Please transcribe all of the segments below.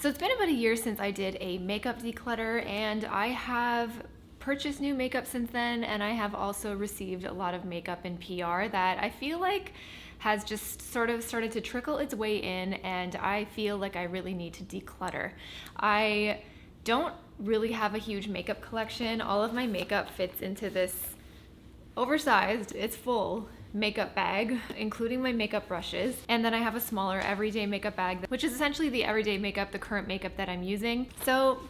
So it's been about a year since I did a makeup declutter, and I have purchased new makeup since then, and I have also received a lot of makeup in PR that I feel like has just sort of started to trickle its way in, and I feel like I really need to declutter. I don't really have a huge makeup collection. All of my makeup fits into this oversized, it's full makeup bag, including my makeup brushes. And then I have a smaller everyday makeup bag, which is essentially the everyday makeup, the current makeup that I'm using. So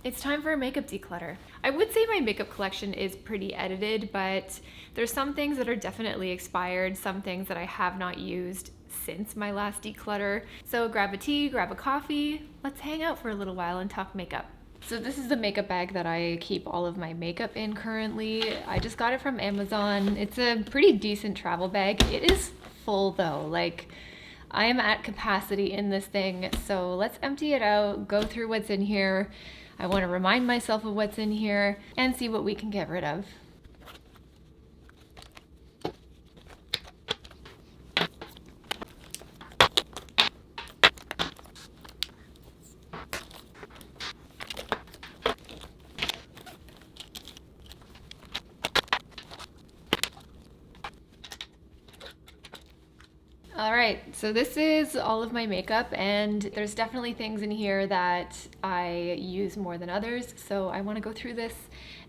it's time for a makeup declutter. I would say my makeup collection is pretty edited, but there's some things that are definitely expired, some things that I have not used since my last declutter. So grab a tea, grab a coffee, let's hang out for a little while and talk makeup. So this is the makeup bag that I keep all of my makeup in currently. I just got it from Amazon. It's a pretty decent travel bag. It is full though, like I am at capacity in this thing. So let's empty it out, go through what's in here. I want to remind myself of what's in here and see what we can get rid of. All right, so this is all of my makeup, and there's definitely things in here that I use more than others, so I want to go through this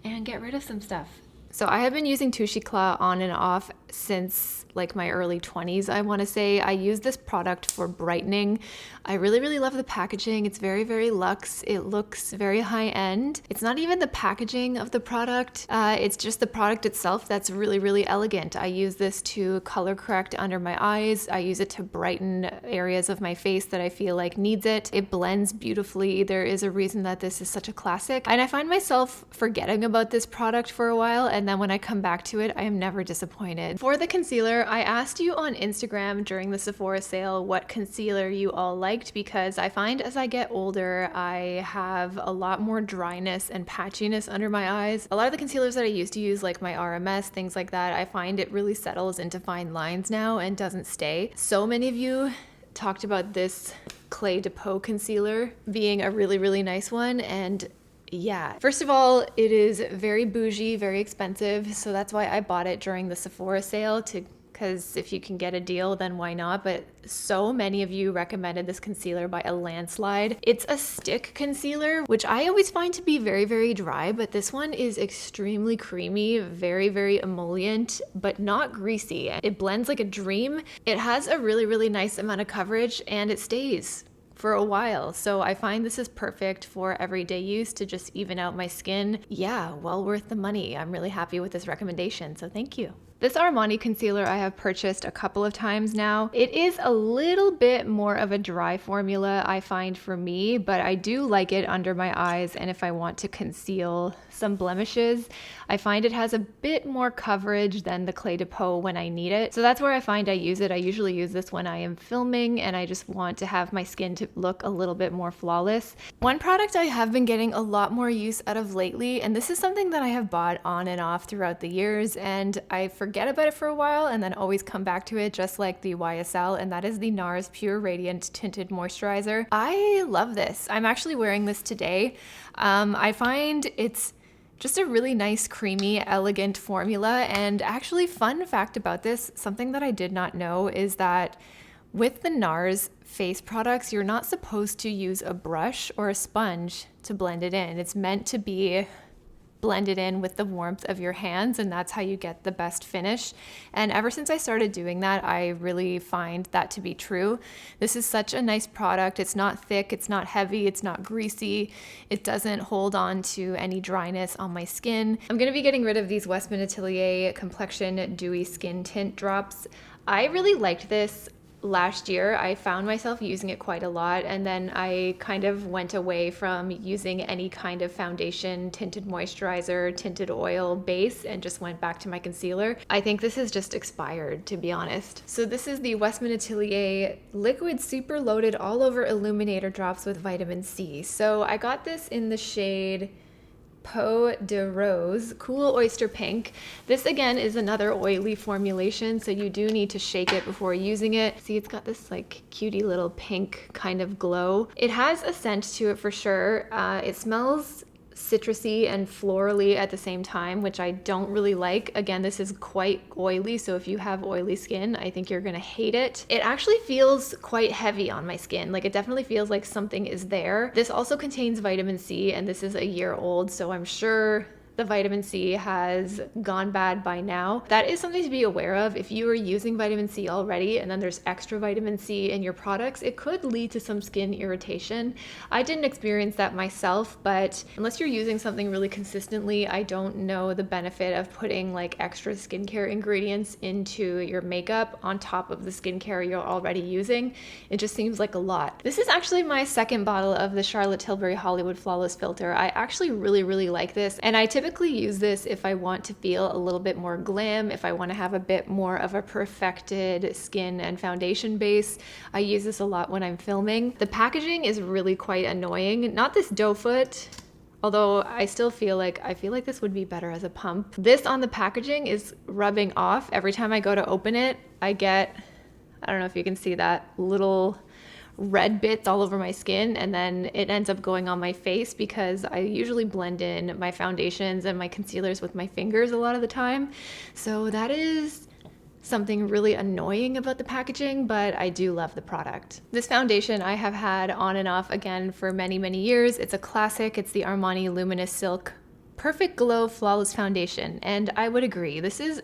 and get rid of some stuff. So I have been using TOOLKIT on and off since like my early 20s, I want to say. I use this product for brightening. I really love the packaging. It's very luxe. It looks very high end. It's not even the packaging of the product. It's just the product itself that's really elegant. I use this to color correct under my eyes. I use it to brighten areas of my face that I feel like needs it. It blends beautifully. There is a reason that this is such a classic. And I find myself forgetting about this product for a while, and then when I come back to it, I am never disappointed. For the concealer, I asked you on Instagram during the Sephora sale what concealer you all liked, because I find as I get older, I have a lot more dryness and patchiness under my eyes. A lot of the concealers that I used to use, like my RMS, things like that, I find it really settles into fine lines now and doesn't stay. So many of you talked about this Clé de Peau concealer being a really nice one, and yeah, first of all, it is very bougie, very expensive, so that's why I bought it during the Sephora sale, because if you can get a deal, then why not? But so many of you recommended this concealer by a landslide. It's a stick concealer, which I always find to be very dry, but this one is extremely creamy, very emollient, but not greasy. It blends like a dream. It has a really nice amount of coverage, and it stays for a while. So I find this is perfect for everyday use to just even out my skin. Yeah, well worth the money. I'm really happy with this recommendation, so thank you. This Armani concealer I have purchased a couple of times now. It is a little bit more of a dry formula, I find, for me, but I do like it under my eyes, and if I want to conceal some blemishes, I find it has a bit more coverage than the Clé de Peau when I need it. So that's where I find I use it. I usually use this when I am filming and I just want to have my skin to look a little bit more flawless. One product I have been getting a lot more use out of lately, and this is something that I have bought on and off throughout the years, and I forget about it for a while and then always come back to it, just like the YSL, and that is the NARS Pure Radiant Tinted Moisturizer. I love this. I'm actually wearing this today. I find it's just a really nice, creamy, elegant formula. And actually, fun fact about this, something that I did not know, is that with the NARS face products, you're not supposed to use a brush or a sponge to blend it in. It's meant to be blended in with the warmth of your hands, and that's how you get the best finish. And ever since I started doing that, I really find that to be true. This is such a nice product. It's not thick, it's not heavy, it's not greasy. It doesn't hold on to any dryness on my skin. I'm gonna be getting rid of these Westman Atelier Complexion Dewy Skin Tint Drops. I really liked this last year. I found myself using it quite a lot, and then I kind of went away from using any kind of foundation, tinted moisturizer, tinted oil base, and just went back to my concealer. I think this has just expired, to be honest. So this is the Westman Atelier Liquid Super Loaded All Over Illuminator Drops with Vitamin C. So I got this in the shade Peau de Rose Cool Oyster Pink. This again is another oily formulation, so you do need to shake it before using it. See, it's got this like cutie little pink kind of glow. It has a scent to it for sure. It smells citrusy and florally at the same time, which I don't really like. Again, this is quite oily, so if you have oily skin, I think you're gonna hate it. It actually feels quite heavy on my skin. Like, it definitely feels like something is there. This also contains vitamin C, and this is a year old, so I'm sure the vitamin C has gone bad by now. That is something to be aware of. If you are using vitamin C already and then there's extra vitamin C in your products, it could lead to some skin irritation. I didn't experience that myself, but unless you're using something really consistently, I don't know the benefit of putting like extra skincare ingredients into your makeup on top of the skincare you're already using. It just seems like a lot. This is actually my second bottle of the Charlotte Tilbury Hollywood Flawless Filter. I actually really like this, and I typically use this if I want to feel a little bit more glam, if I want to have a bit more of a perfected skin and foundation base. I use this a lot when I'm filming. The packaging is really quite annoying. Not this doe foot, although I feel like this would be better as a pump. This on the packaging is rubbing off. Every time I go to open it, I get, I don't know if you can see that, little red bits all over my skin, and then it ends up going on my face because I usually blend in my foundations and my concealers with my fingers a lot of the time. So that is something really annoying about the packaging, but I do love the product. This foundation I have had on and off again for many years. It's a classic. It's the Armani Luminous Silk Perfect Glow Flawless Foundation, and I would agree. This is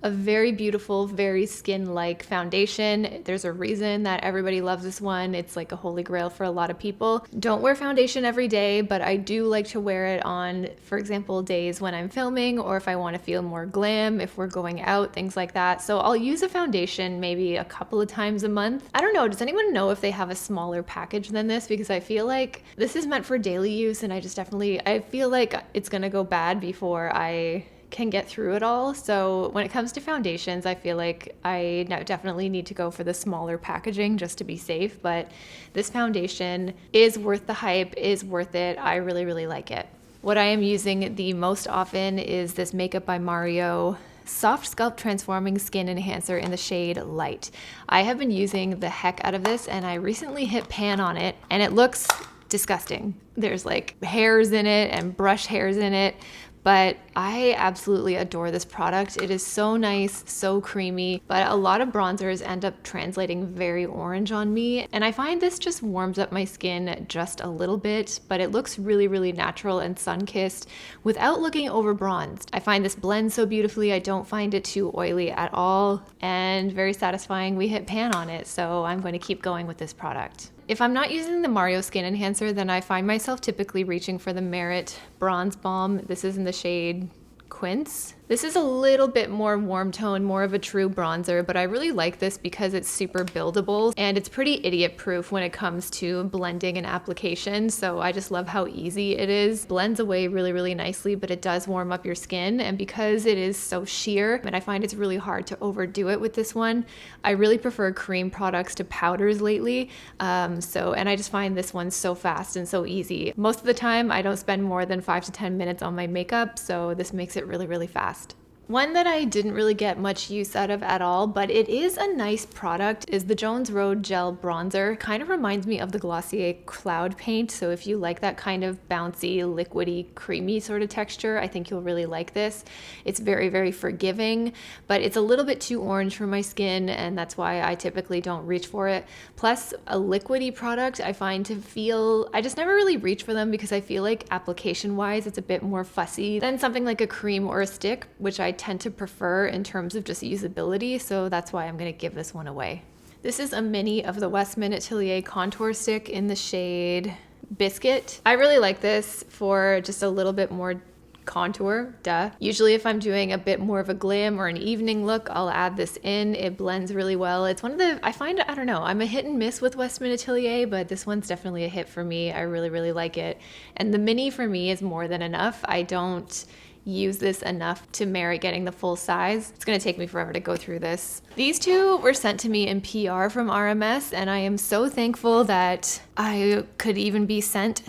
a very beautiful, very skin-like foundation. There's a reason that everybody loves this one. It's like a holy grail for a lot of people. Don't wear foundation every day, but I do like to wear it on, for example, days when I'm filming, or if I want to feel more glam, if we're going out, things like that. So I'll use a foundation maybe a couple of times a month. I don't know, does anyone know if they have a smaller package than this? Because I feel like this is meant for daily use, and I feel like it's gonna go bad before I can get through it all. So when it comes to foundations, I feel like I definitely need to go for the smaller packaging just to be safe, but this foundation is worth the hype, is worth it. I really like it. What I am using the most often is this Makeup by Mario Soft Sculpt Transforming Skin Enhancer in the shade Light. I have been using the heck out of this, and I recently hit pan on it, and it looks disgusting. There's like hairs in it and brush hairs in it, but I absolutely adore this product. It is so nice, so creamy, but a lot of bronzers end up translating very orange on me, and I find this just warms up my skin just a little bit, but it looks really natural and sun-kissed without looking over bronzed. I find this blends so beautifully. I don't find it too oily at all, and very satisfying. We hit pan on it, so I'm going to keep going with this product. If I'm not using the Mario Skin Enhancer, then I find myself typically reaching for the Merit Bronze Balm. This is in the shade Quince. This is a little bit more warm tone, more of a true bronzer, but I really like this because it's super buildable and it's pretty idiot proof when it comes to blending and application. So I just love how easy it is. Blends away really nicely, but it does warm up your skin. And because it is so sheer, and I find it's really hard to overdo it with this one, I really prefer cream products to powders lately. And I just find this one so fast and so easy. Most of the time, I don't spend more than 5 to 10 minutes on my makeup, so this makes it really fast. One that I didn't really get much use out of at all, but it is a nice product, is the Jones Road Gel Bronzer. Kind of reminds me of the Glossier Cloud Paint, so if you like that kind of bouncy, liquidy, creamy sort of texture, I think you'll really like this. It's very forgiving, but it's a little bit too orange for my skin, and that's why I typically don't reach for it. Plus, a liquidy product I find I just never really reach for them because I feel like application-wise, it's a bit more fussy than something like a cream or a stick, which I tend to prefer in terms of just usability, so that's why I'm going to give this one away. This is a mini of the Westman Atelier contour stick in the shade Biscuit. I really like this for just a little bit more contour, Usually if I'm doing a bit more of a glam or an evening look, I'll add this in. It blends really well. It's one of the, I don't know, I'm a hit and miss with Westman Atelier, but this one's definitely a hit for me. I really like it. And the mini for me is more than enough. I don't use this enough to merit getting the full size. It's gonna take me forever to go through this. These two were sent to me in PR from RMS, and I am so thankful that I could even be sent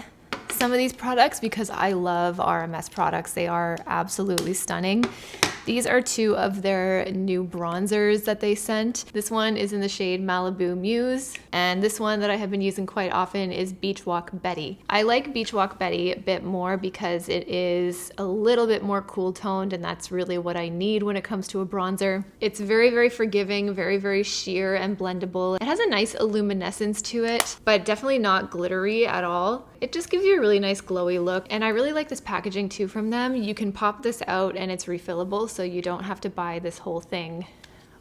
some of these products because I love RMS products. They are absolutely stunning. These are two of their new bronzers that they sent. This one is in the shade Malibu Muse, and this one that I have been using quite often is Beach Walk Betty. I like Beach Walk Betty a bit more because it is a little bit more cool toned, and that's really what I need when it comes to a bronzer. It's very, very forgiving, very, very sheer and blendable. It has a nice luminescence to it, but definitely not glittery at all. It just gives you a really nice glowy look, and I really like this packaging too from them. You can pop this out and it's refillable, so you don't have to buy this whole thing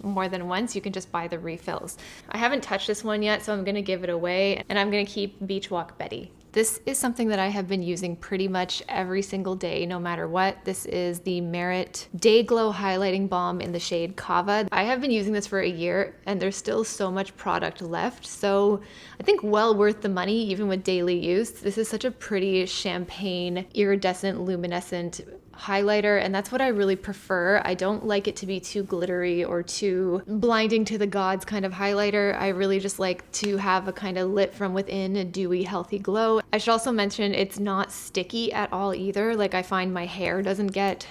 more than once. You can just buy the refills. I haven't touched this one yet, so I'm gonna give it away, and I'm gonna keep Beach Walk Betty. This is something that I have been using pretty much every single day, no matter what. This is the Merit Day Glow Highlighting Balm in the shade Kava. I have been using this for a year, and there's still so much product left, so I think well worth the money, even with daily use. This is such a pretty champagne, iridescent, luminescent highlighter, and that's what I really prefer. I don't like it to be too glittery or too blinding to the gods kind of highlighter. I really just like to have a kind of lit from within, a dewy, healthy glow. I should also mention it's not sticky at all either. Like, I find my hair doesn't get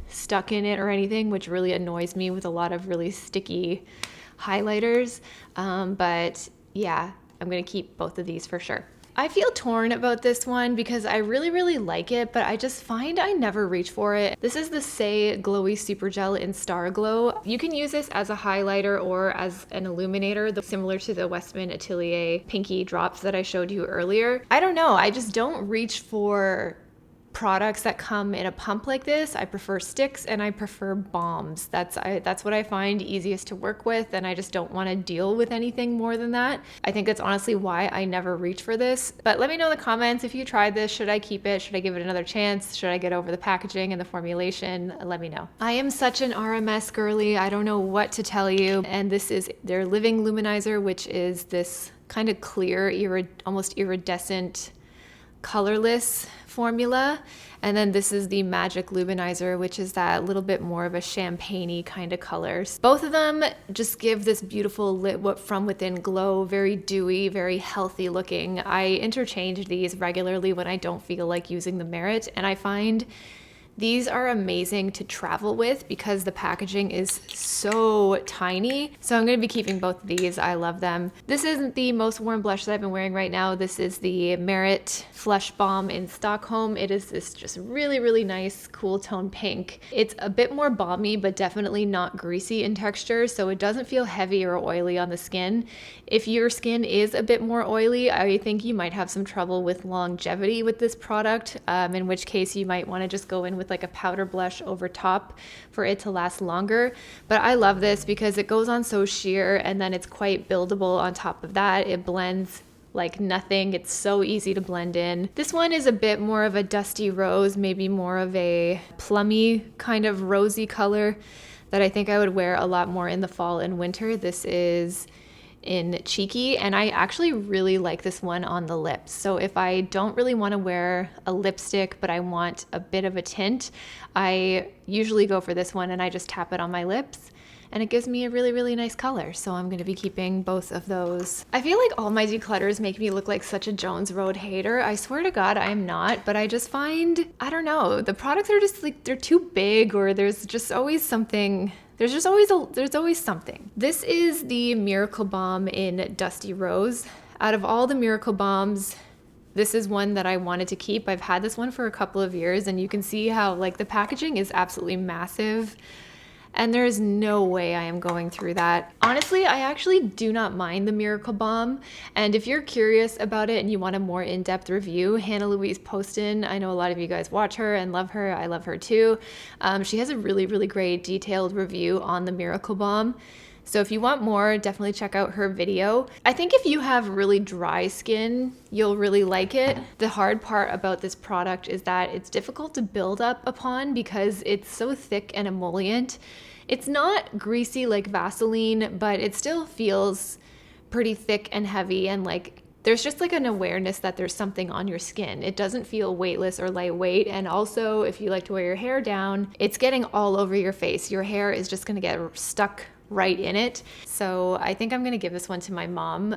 stuck in it or anything, which really annoys me with a lot of really sticky highlighters. But yeah, I'm gonna keep both of these for sure. I feel torn about this one because I really, really like it, but I just find I never reach for it. This is the Say Glowy Super Gel in Star Glow. You can use this as a highlighter or as an illuminator, similar to the Westman Atelier Pinky Drops that I showed you earlier. I don't know, I just don't reach for products that come in a pump like this. I prefer sticks and I prefer balms. That's what I find easiest to work with, and I just don't want to deal with anything more than that. I think that's honestly why I never reach for this. But let me know in the comments if you tried this. Should I keep it? Should I give it another chance? Should I get over the packaging and the formulation? Let me know. I am such an RMS girly. I don't know what to tell you. And this is their Living Luminizer, which is this kind of clear, almost iridescent, colorless formula. And then this is the Magic Luminizer, which is that little bit more of a champagne-y kind of colors. Both of them just give this beautiful lit from within glow, very dewy, very healthy looking. I interchange these regularly when I don't feel like using the Merit, and I find these are amazing to travel with because the packaging is so tiny. So I'm going to be keeping both of these. I love them. This isn't the most warm blush that I've been wearing right now. This is the Merit Flush Balm in Stockholm. It is this just really, really nice cool tone pink. It's a bit more balmy, but definitely not greasy in texture, so it doesn't feel heavy or oily on the skin. If your skin is a bit more oily, I think you might have some trouble with longevity with this product, in which case you might want to just go in with like a powder blush over top for it to last longer. But I love this because it goes on so sheer, and then it's quite buildable on top of that. It blends like nothing. It's so easy to blend in. This one is a bit more of a dusty rose, maybe more of a plummy kind of rosy color that I think I would wear a lot more in the fall and winter. This is in Cheeky, and I actually really like this one on the lips. So if I don't really want to wear a lipstick, but I want a bit of a tint, I usually go for this one and I just tap it on my lips, and it gives me a really, really nice color. So I'm going to be keeping both of those. I feel like all my declutters make me look like such a Jones Road hater. I swear to God, I am not, but I just find, I don't know, the products are just like, they're too big, or there's just always something. There's always something. This is the Miracle Balm in Dusty Rose. Out of all the Miracle Balms, this is one that I wanted to keep. I've had this one for a couple of years, and you can see how like the packaging is absolutely massive, and there is no way I am going through that. Honestly, I actually do not mind the Miracle Balm, and if you're curious about it and you want a more in-depth review, Hannah Louise Poston, I know a lot of you guys watch her and love her. I love her too. She has a really, really great detailed review on the Miracle Balm. So if you want more, definitely check out her video. I think if you have really dry skin, you'll really like it. The hard part about this product is that it's difficult to build up upon because it's so thick and emollient. It's not greasy like Vaseline, but it still feels pretty thick and heavy, and like there's just like an awareness that there's something on your skin. It doesn't feel weightless or lightweight. And also, if you like to wear your hair down, it's getting all over your face. Your hair is just gonna get stuck right in it. So I think I'm gonna give this one to my mom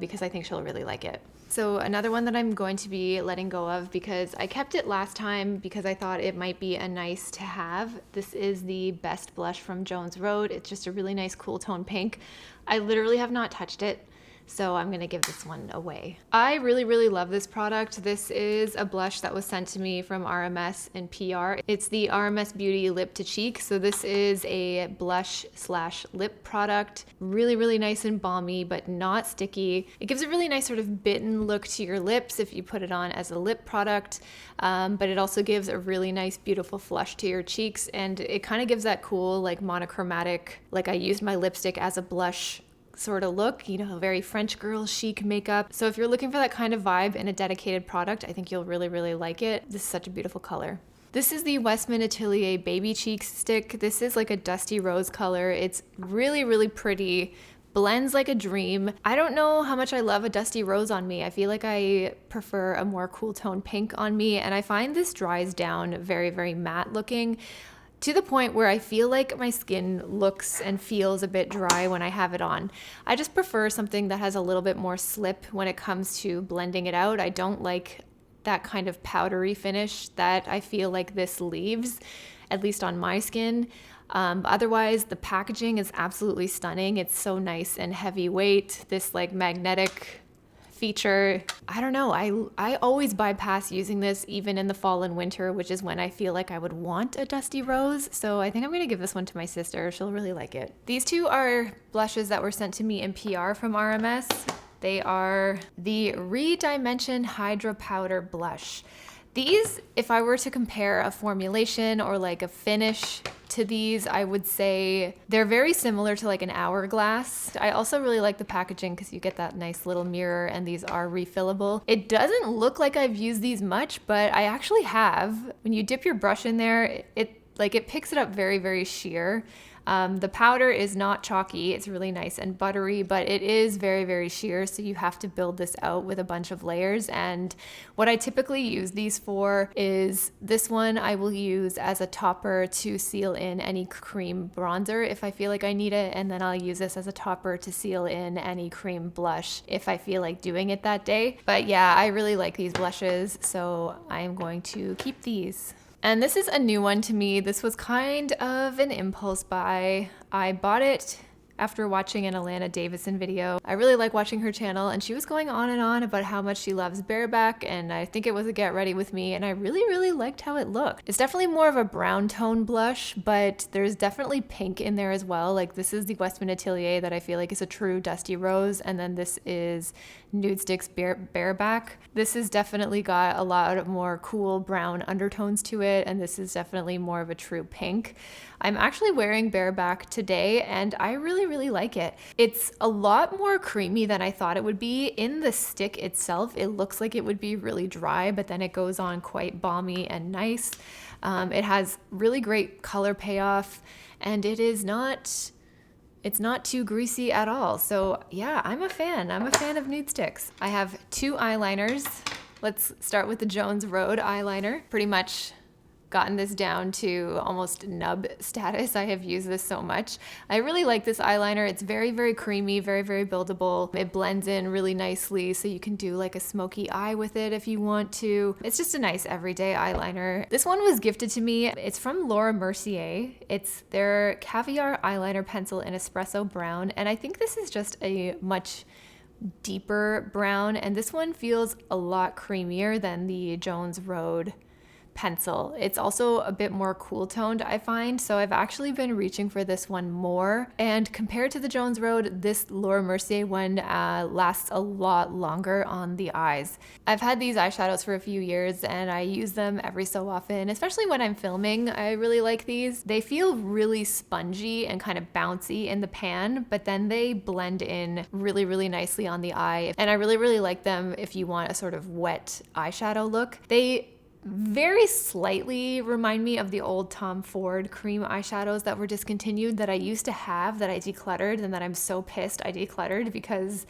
because I think she'll really like it. So another one that I'm going to be letting go of because I kept it last time because I thought it might be a nice to have. This is the Best Blush from Jones Road. It's just a really nice cool tone pink. I literally have not touched it, so I'm gonna give this one away. I really, really love this product. This is a blush that was sent to me from RMS and PR. It's the RMS Beauty Lip to Cheek. So this is a blush slash lip product. Really, really nice and balmy, but not sticky. It gives a really nice sort of bitten look to your lips if you put it on as a lip product, but it also gives a really nice, beautiful flush to your cheeks, and it kind of gives that cool, like monochromatic, like I used my lipstick as a blush sort of look, you know, very French girl chic makeup. So if you're looking for that kind of vibe in a dedicated product, I think you'll really, really like it. This is such a beautiful color. This is the Westman Atelier Baby Cheeks stick. This is like a dusty rose color. It's really, really pretty. Blends like a dream. I don't know how much I love a dusty rose on me. I feel like I prefer a more cool tone pink on me, and I find this dries down very, very matte looking, to the point where I feel like my skin looks and feels a bit dry when I have it on. I just prefer something that has a little bit more slip when it comes to blending it out. I don't like that kind of powdery finish that I feel like this leaves, at least on my skin. Otherwise, the packaging is absolutely stunning. It's so nice and heavyweight. This like magnetic feature. I don't know. I always bypass using this even in the fall and winter, which is when I feel like I would want a dusty rose. So I think I'm going to give this one to my sister. She'll really like it. These two are blushes that were sent to me in PR from RMS. They are the Redimension Hydra Powder Blush. These, if I were to compare a formulation or like a finish to these, I would say they're very similar to like an Hourglass. I also really like the packaging because you get that nice little mirror, and these are refillable. It doesn't look like I've used these much, but I actually have. When you dip your brush in there, it picks it up very, very sheer. The powder is not chalky. It's really nice and buttery, but it is very, very sheer. So you have to build this out with a bunch of layers. And what I typically use these for is this one I will use as a topper to seal in any cream bronzer if I feel like I need it. And then I'll use this as a topper to seal in any cream blush if I feel like doing it that day. But yeah, I really like these blushes, so I am going to keep these. And this is a new one to me. This was kind of an impulse buy. I bought it after watching an Alana Davison video. I really like watching her channel, and she was going on and on about how much she loves bareback, and I think it was a get ready with me, and I really, really liked how it looked. It's definitely more of a brown tone blush, but there's definitely pink in there as well. Like this is the Westman Atelier that I feel like is a true dusty rose, and then this is Nude Sticks bareback. This has definitely got a lot more cool brown undertones to it, and this is definitely more of a true pink. I'm actually wearing bareback today, and I really, really like it. It's a lot more creamy than I thought it would be. In the stick itself, it looks like it would be really dry, but then it goes on quite balmy and nice. It has really great color payoff, and it's not too greasy at all. So yeah, I'm a fan. I'm a fan of nude sticks. I have two eyeliners. Let's start with the Jones Road eyeliner. Pretty much gotten this down to almost nub status. I have used this so much. I really like this eyeliner. It's very, very creamy, very, very buildable. It blends in really nicely, so you can do like a smoky eye with it if you want to. It's just a nice everyday eyeliner. This one was gifted to me. It's from Laura Mercier. It's their Caviar Eyeliner Pencil in Espresso Brown, and I think this is just a much deeper brown, and this one feels a lot creamier than the Jones Road pencil. It's also a bit more cool toned, I find, so I've actually been reaching for this one more, and compared to the Jones Road, this Laura Mercier one lasts a lot longer on the eyes. I've had these eyeshadows for a few years, and I use them every so often, especially when I'm filming. I really like these. They feel really spongy and kind of bouncy in the pan, but then they blend in really, really nicely on the eye, and I really, really like them if you want a sort of wet eyeshadow look. They very slightly remind me of the old Tom Ford cream eyeshadows that were discontinued that I used to have, that I decluttered, and that I'm so pissed I decluttered because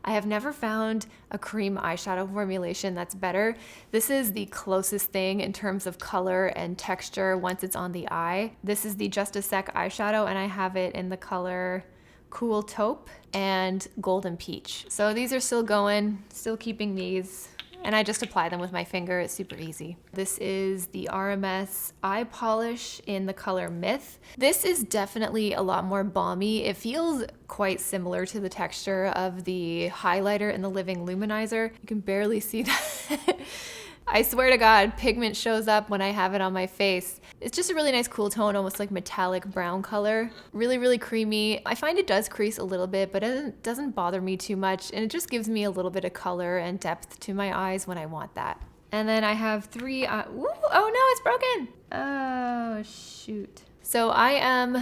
I have never found a cream eyeshadow formulation that's better. This is the closest thing in terms of color and texture once it's on the eye. This is the Just a Sec eyeshadow, and I have it in the color Cool Taupe and Golden Peach. So these are still going, still keeping these. And I just apply them with my finger. It's super easy. This is the RMS eye polish in the color Myth. This is definitely a lot more balmy. It feels quite similar to the texture of the highlighter in the Living Luminizer. You can barely see that. I swear to God, pigment shows up when I have it on my face. It's just a really nice cool tone, almost like metallic brown color. Really, really creamy. I find it does crease a little bit, but it doesn't bother me too much. And it just gives me a little bit of color and depth to my eyes when I want that. And then I have three, oh no, it's broken. Oh, shoot. So I am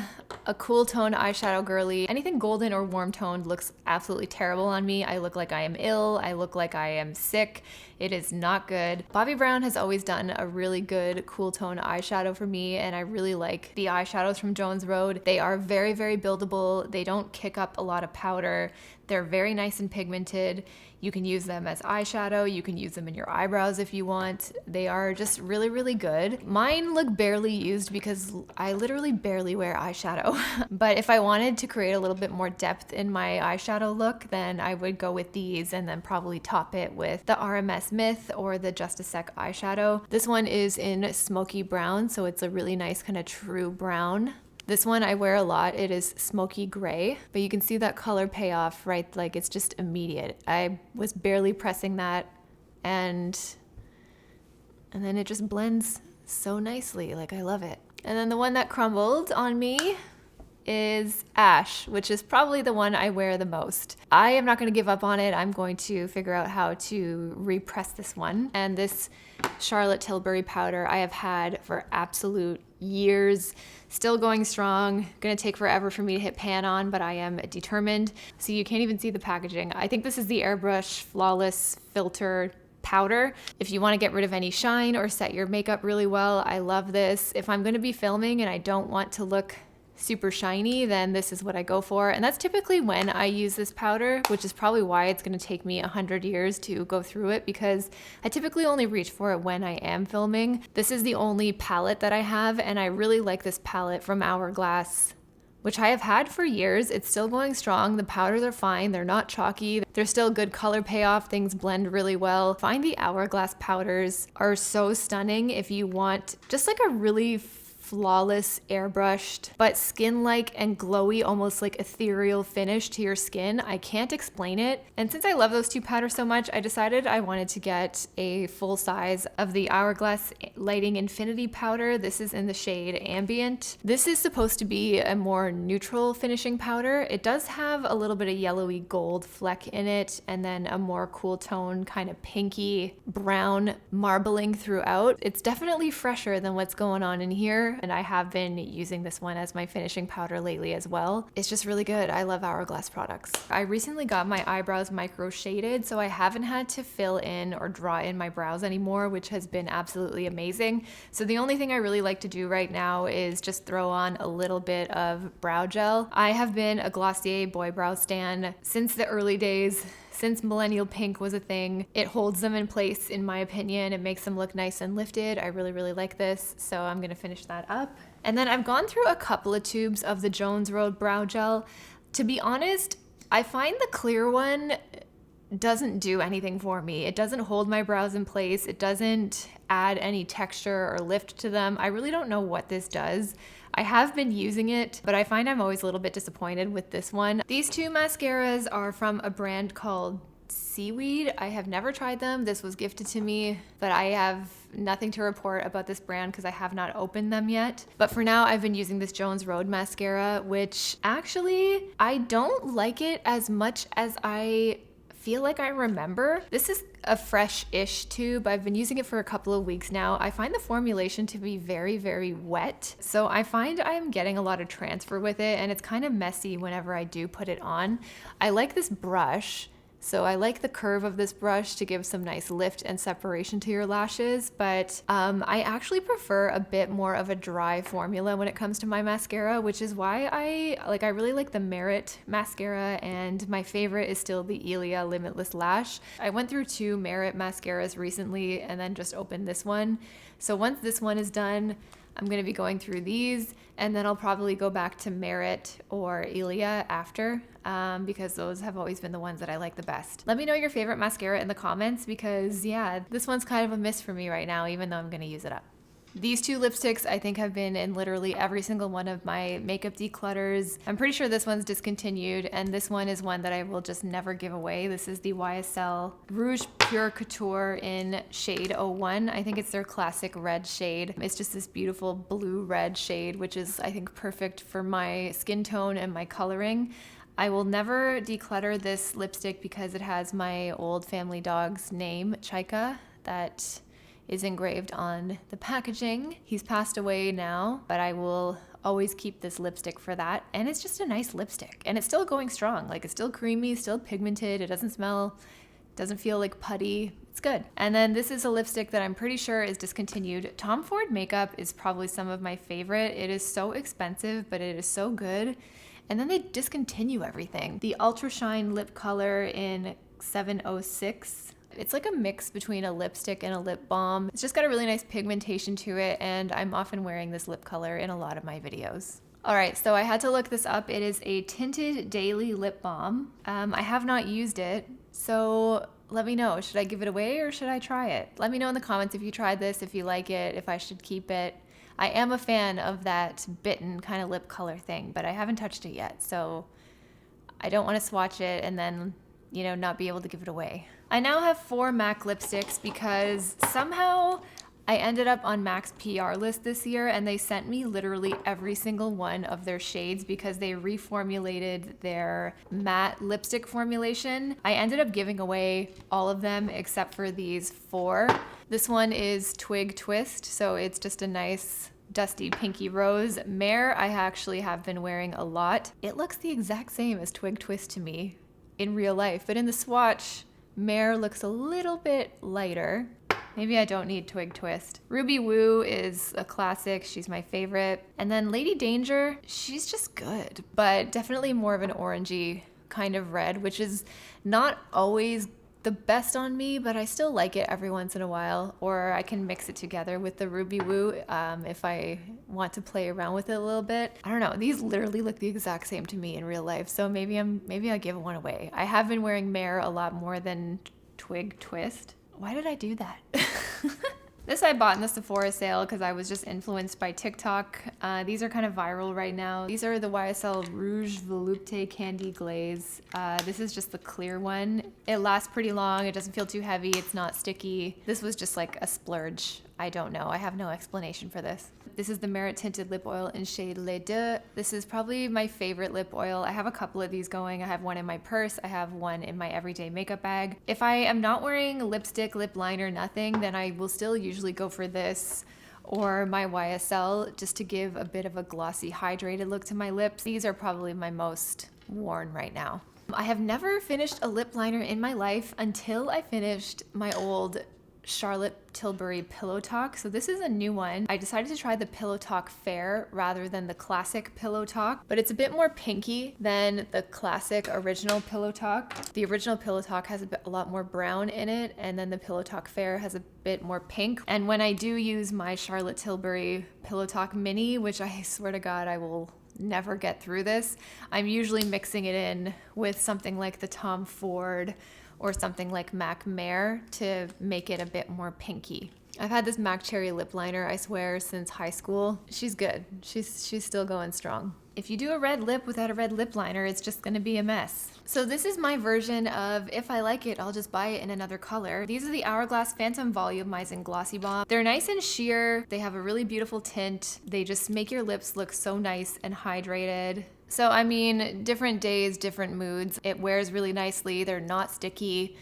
a cool tone eyeshadow girly. Anything golden or warm toned looks absolutely terrible on me. I look like I am ill. I look like I am sick. It is not good. Bobbi Brown has always done a really good cool tone eyeshadow for me, and I really like the eyeshadows from Jones Road. They are very, very buildable. They don't kick up a lot of powder. They're very nice and pigmented. You can use them as eyeshadow. You can use them in your eyebrows if you want. They are just really, really good. Mine look barely used because I literally barely wear eyeshadow. But if I wanted to create a little bit more depth in my eyeshadow look, then I would go with these and then probably top it with the RMS Myth or the Just a Sec eyeshadow. This one is in smoky brown, so it's a really nice kind of true brown. This one I wear a lot. It is smoky gray, but you can see that color payoff, right? Like it's just immediate. I was barely pressing that and then it just blends so nicely. Like I love it. And then the one that crumbled on me is Ash, which is probably the one I wear the most. I am not going to give up on it. I'm going to figure out how to repress this one. And this Charlotte Tilbury powder I have had for absolute years, still going strong. Gonna take forever for me to hit pan on, but I am determined. So you can't even see the packaging. I think this is the Airbrush Flawless Filter powder. If you want to get rid of any shine or set your makeup really well, I love this. If I'm going to be filming and I don't want to look super shiny, then this is what I go for. And that's typically when I use this powder, which is probably why it's going to take me 100 years to go through it, because I typically only reach for it when I am filming. This is the only palette that I have, and I really like this palette from Hourglass, which I have had for years. It's still going strong. The powders are fine. They're not chalky. They're still good color payoff. Things blend really well. I find the Hourglass powders are so stunning if you want just like a really flawless, airbrushed, but skin-like and glowy, almost like ethereal finish to your skin. I can't explain it. And since I love those two powders so much, I decided I wanted to get a full size of the Hourglass Lighting Infinity powder. This is in the shade Ambient. This is supposed to be a more neutral finishing powder. It does have a little bit of yellowy gold fleck in it, and then a more cool tone, kind of pinky brown marbling throughout. It's definitely fresher than what's going on in here. And I have been using this one as my finishing powder lately as well. It's just really good. I love Hourglass products. I recently got my eyebrows micro shaded, so I haven't had to fill in or draw in my brows anymore, which has been absolutely amazing. So the only thing I really like to do right now is just throw on a little bit of brow gel. I have been a Glossier boy brow stan since the early days. Since millennial pink was a thing. It holds them in place, in my opinion. It makes them look nice and lifted. I really, really like this, so I'm gonna finish that up. And then I've gone through a couple of tubes of the Jones Road brow gel. To be honest, I find the clear one doesn't do anything for me. It doesn't hold my brows in place. It doesn't add any texture or lift to them. I really don't know what this does. I have been using it, but I find I'm always a little bit disappointed with this one. These two mascaras are from a brand called Seaweed. I have never tried them. This was gifted to me, but I have nothing to report about this brand because I have not opened them yet. But for now, I've been using this Jones Road mascara, which actually, I don't like it as much as I feel like I remember. This is a fresh-ish tube. I've been using it for a couple of weeks now. I find the formulation to be very, very wet. So I find I'm getting a lot of transfer with it, and it's kind of messy whenever I do put it on. I like this brush. So I like the curve of this brush to give some nice lift and separation to your lashes, but I actually prefer a bit more of a dry formula when it comes to my mascara, which is why I really like the Merit mascara, and my favorite is still the Ilia Limitless Lash. I went through 2 Merit mascaras recently and then just opened this one. So once this one is done, I'm going to be going through these, and then I'll probably go back to Merit or Ilia after, because those have always been the ones that I like the best. Let me know your favorite mascara in the comments, because yeah, this one's kind of a miss for me right now, even though I'm going to use it up. These 2 lipsticks I think have been in literally every single one of my makeup declutters. I'm pretty sure this one's discontinued, and this one is one that I will just never give away. This is the YSL Rouge Pure Couture in shade 01. I think it's their classic red shade. It's just this beautiful blue-red shade, which is, I think, perfect for my skin tone and my coloring. I will never declutter this lipstick because it has my old family dog's name, Chaika, that is engraved on the packaging. He's passed away now, but I will always keep this lipstick for that. And it's just a nice lipstick, and it's still going strong. Like, it's still creamy, still pigmented. It doesn't smell, doesn't feel like putty. It's good. And then this is a lipstick that I'm pretty sure is discontinued. Tom Ford makeup is probably some of my favorite. It is so expensive, but it is so good. And then they discontinue everything. The Ultra Shine lip color in 706. It's like a mix between a lipstick and a lip balm. It's just got a really nice pigmentation to it, and I'm often wearing this lip color in a lot of my videos. All right, so I had to look this up. It is a tinted daily lip balm. I have not used it, so let me know. Should I give it away or should I try it? Let me know in the comments if you tried this, if you like it, if I should keep it. I am a fan of that bitten kind of lip color thing, but I haven't touched it yet, so I don't want to swatch it and then, not be able to give it away. I now have 4 MAC lipsticks because somehow I ended up on MAC's PR list this year, and they sent me literally every single one of their shades because they reformulated their matte lipstick formulation. I ended up giving away all of them except for these 4. This one is Twig Twist, so it's just a nice dusty pinky rose. Mare I actually have been wearing a lot. It looks the exact same as Twig Twist to me in real life, but in the swatch, Mare looks a little bit lighter. Maybe I don't need Twig Twist. Ruby Woo is a classic. She's my favorite. And then Lady Danger, she's just good, but definitely more of an orangey kind of red, which is not always the best on me, but I still like it every once in a while. Or I can mix it together with the Ruby Woo if I want to play around with it a little bit. I don't know. These literally look the exact same to me in real life, so maybe I'll give one away. I have been wearing Mare a lot more than Twig Twist. Why did I do that? This I bought in the Sephora sale because I was just influenced by TikTok. These are kind of viral right now. These are the YSL Rouge Volupté Candy Glaze. This is just the clear one. It lasts pretty long. It doesn't feel too heavy. It's not sticky. This was just like a splurge. I don't know. I have no explanation for this. This is the Merit Tinted Lip Oil in shade Les Deux. This is probably my favorite lip oil. I have a couple of these going. I have one in my purse. I have one in my everyday makeup bag. If I am not wearing lipstick, lip liner, nothing, then I will still usually go for this or my YSL just to give a bit of a glossy, hydrated look to my lips. These are probably my most worn right now. I have never finished a lip liner in my life until I finished my old Charlotte Tilbury Pillow Talk. So this is a new one. I decided to try the Pillow Talk Fair rather than the classic Pillow Talk, but it's a bit more pinky than the classic original Pillow Talk. The original Pillow Talk has a lot more brown in it, and then the Pillow Talk Fair has a bit more pink. And when I do use my Charlotte Tilbury Pillow Talk Mini, which I swear to God I will never get through this, I'm usually mixing it in with something like the Tom Ford or something like MAC Mare to make it a bit more pinky. I've had this MAC Cherry lip liner, I swear, since high school. She's good. She's still going strong. If you do a red lip without a red lip liner, it's just gonna be a mess. So this is my version of if I like it, I'll just buy it in another color. These are the Hourglass Phantom Volumizing Glossy Balm. They're nice and sheer. They have a really beautiful tint. They just make your lips look so nice and hydrated. So I mean, different days, different moods. It wears really nicely. They're not sticky.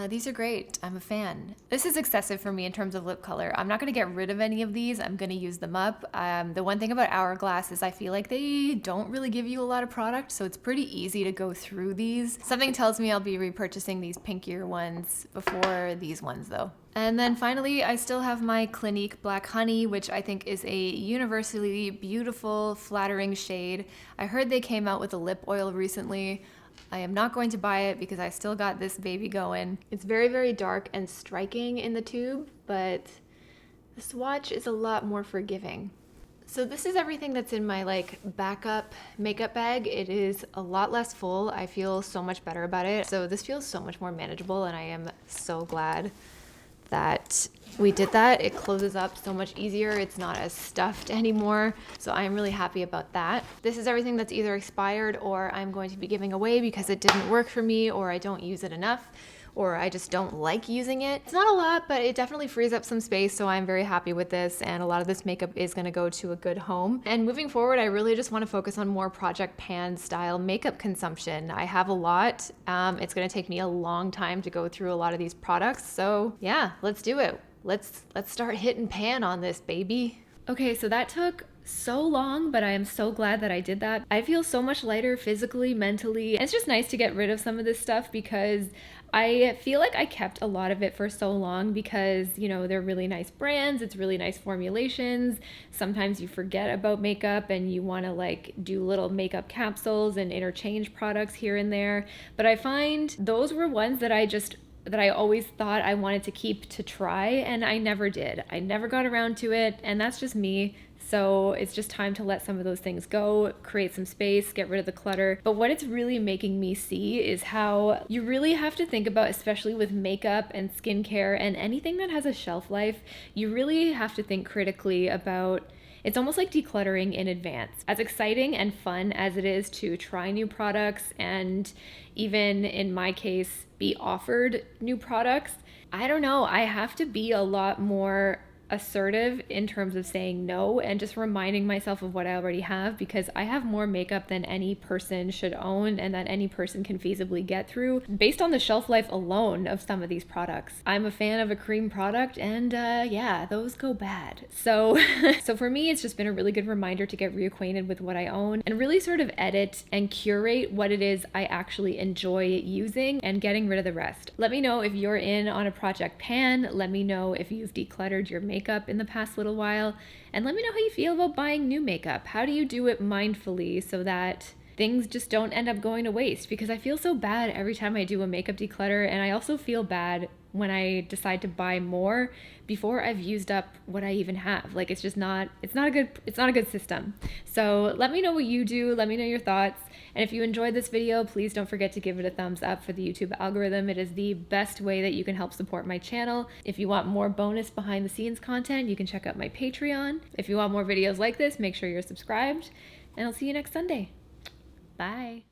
These are great. I'm a fan. This is excessive for me in terms of lip color. I'm not going to get rid of any of these. I'm going to use them up. The one thing about Hourglass is I feel like they don't really give you a lot of product, so it's pretty easy to go through these. Something tells me I'll be repurchasing these pinkier ones before these ones though. And then finally, I still have my Clinique Black Honey, which I think is a universally beautiful, flattering shade. I heard they came out with a lip oil recently. I am not going to buy it because I still got this baby going. It's very, very dark and striking in the tube, but the swatch is a lot more forgiving. So this is everything that's in my like backup makeup bag. It is a lot less full. I feel so much better about it. So this feels so much more manageable, and I am so glad that we did that. It closes up so much easier. It's not as stuffed anymore. So I am really happy about that. This is everything that's either expired or I'm going to be giving away because it didn't work for me, or I don't use it enough, or I just don't like using it. It's not a lot, but it definitely frees up some space, so I'm very happy with this, and a lot of this makeup is gonna go to a good home. And moving forward, I really just wanna focus on more Project Pan style makeup consumption. I have a lot. It's gonna take me a long time to go through a lot of these products, so yeah, let's do it. Let's start hitting pan on this, baby. Okay, so that took so long, but I am so glad that I did that. I feel so much lighter physically, mentally. It's just nice to get rid of some of this stuff because I feel like I kept a lot of it for so long because, you know, they're really nice brands, it's really nice formulations. Sometimes you forget about makeup and you want to like do little makeup capsules and interchange products here and there. But I find those were ones that I always thought I wanted to keep to try, and I never did. I never got around to it, and that's just me. So it's just time to let some of those things go, create some space, get rid of the clutter. But what it's really making me see is how you really have to think about, especially with makeup and skincare and anything that has a shelf life, you really have to think critically about. It's almost like decluttering in advance. As exciting and fun as it is to try new products and even in my case, be offered new products, I don't know, I have to be a lot more assertive in terms of saying no and just reminding myself of what I already have, because I have more makeup than any person should own and that any person can feasibly get through based on the shelf life alone of some of these products. I'm a fan of a cream product, and yeah, those go bad. So for me, it's just been a really good reminder to get reacquainted with what I own and really sort of edit and curate what it is I actually enjoy using and getting rid of the rest. Let me know if you're in on a Project Pan. Let me know if you've decluttered your makeup in the past little while, and let me know how you feel about buying new makeup. How do you do it mindfully so that things just don't end up going to waste? Because I feel so bad every time I do a makeup declutter, and I also feel bad when I decide to buy more before I've used up what I even have. Like, it's not a good system. So let me know what you do. Let me know your thoughts. And if you enjoyed this video, please don't forget to give it a thumbs up for the YouTube algorithm. It is the best way that you can help support my channel. If you want more bonus behind the scenes content, you can check out my Patreon. If you want more videos like this, make sure you're subscribed, and I'll see you next Sunday. Bye.